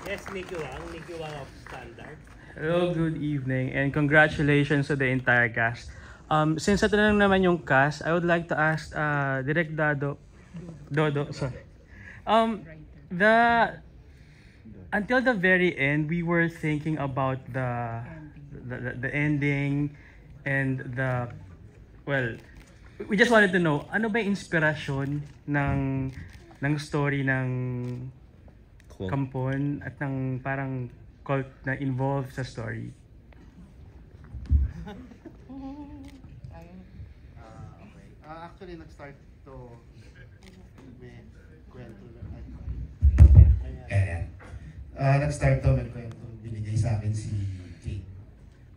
Yes, Nicky Wang of Standard. Hello, good evening, and congratulations to the entire cast. Since ito na lang naman yung cast, I would like to ask Direk Dodo, sorry. The until the very end, we were thinking about the ending and we just wanted to know ano ba yung inspirasyon ng story ng Kampon at ng parang cult na involved sa story. Okay. Actually, nag-start to may kwento na. Ayan. Nag-start to may kwento. Binigay sa akin si Kate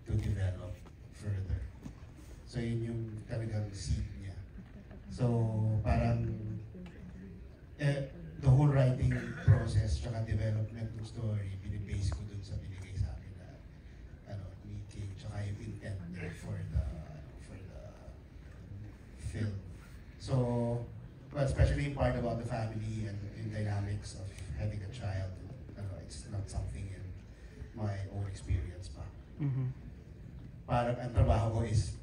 to develop further. So, yun yung talagang seed niya. So, parang the whole writing process tsaka development ng story, binibase ko dun sa binigay sa akin na ni Kate tsaka yung intent niya for the film. So, well, especially yung part about the family and in dynamics of having a child, it's not something in my own experience pa. Mm-hmm. Parang ang trabaho ko is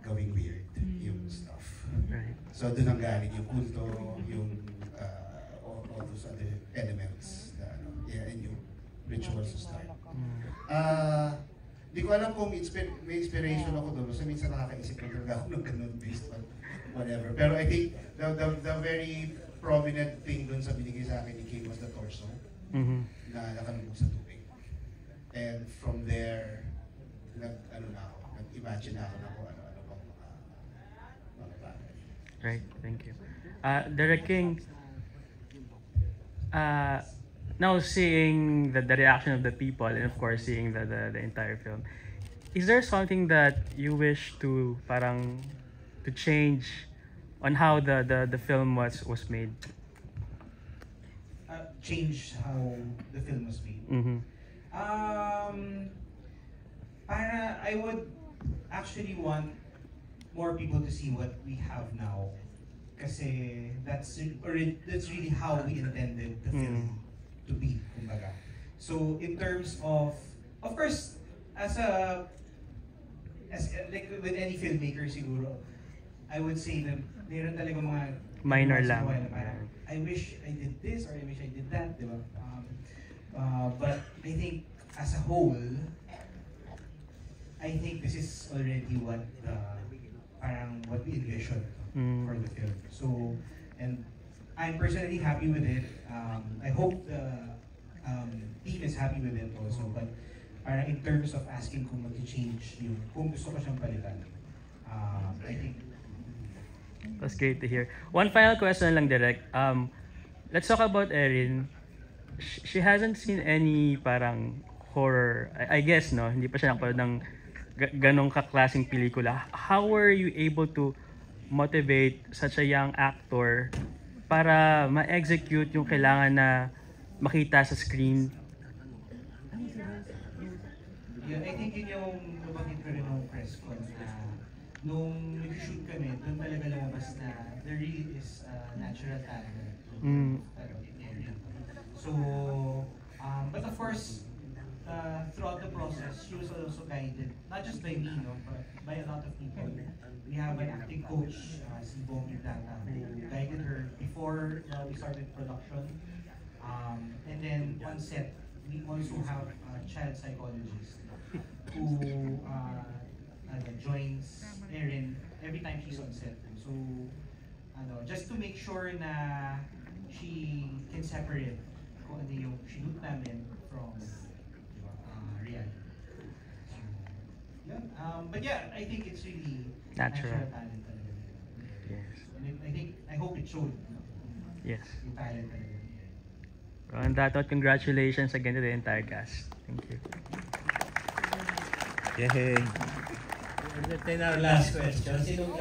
gawing weird yung stuff. Right. So, dun ang galing yung kulto, yung all those other elements na and yung rituals to start. Di ko alam kung may inspiration ako doon. So minsan nakakaisip ko talaga ako ng ganun based on whatever. Pero I think the very prominent thing doon sa binigay sa akin ni Kim was the torso na nakalubog sa tubig. And from there, nag-imagine na ako na kung ano-ano bang mga bagay. Right, thank you. Derek King, now seeing the reaction of the people and of course seeing the entire film, is there something that you wish to change on how the film was made? Change how the film was made. Mm-hmm. I would actually want more people to see what we have now. Kasi that's really how we intended the film to be, kumbaga. So in terms of course, as like with any filmmaker siguro, I would say na meron talaga mga minor lang. Parang, I wish I did this or I wish I did that, di ba? But I think as a whole, I think this is already what we envisioned for the film. So, and I'm personally happy with it. I hope the team is happy with it also. But in terms of asking kung mag-change yung, kung gusto ko siyang palitan, I think. That's great to hear. One final question lang, Direk. Let's talk about Erin. She hasn't seen any parang horror. I guess, no? Hindi pa siya nakapanood ng ganong kaklaseng pelikula. How were you able to motivate such a young actor para ma-execute yung kailangan na makita sa screen? Yeah, I think yun yung nabanggit ko rin ng press con na nung nag-shoot kami, doon talaga lumabas na there really is natural talent. So, but of course, throughout the process, she was also guided, not just by me, but by a lot of people. We have an acting coach, si Bong Data, who guided her before we started production. And then on set, we also have a child psychologist who joins Erin every time she's on set. So, just to make sure na she can separate kung ano yung shoot namin from reality. So, yeah. But yeah, I think it's really natural talent talaga. Yes. And I hope it showed. Yes. Yung talent talaga. On that note, congratulations again to the entire cast. Thank you. Yay! Entertain our last question. Sino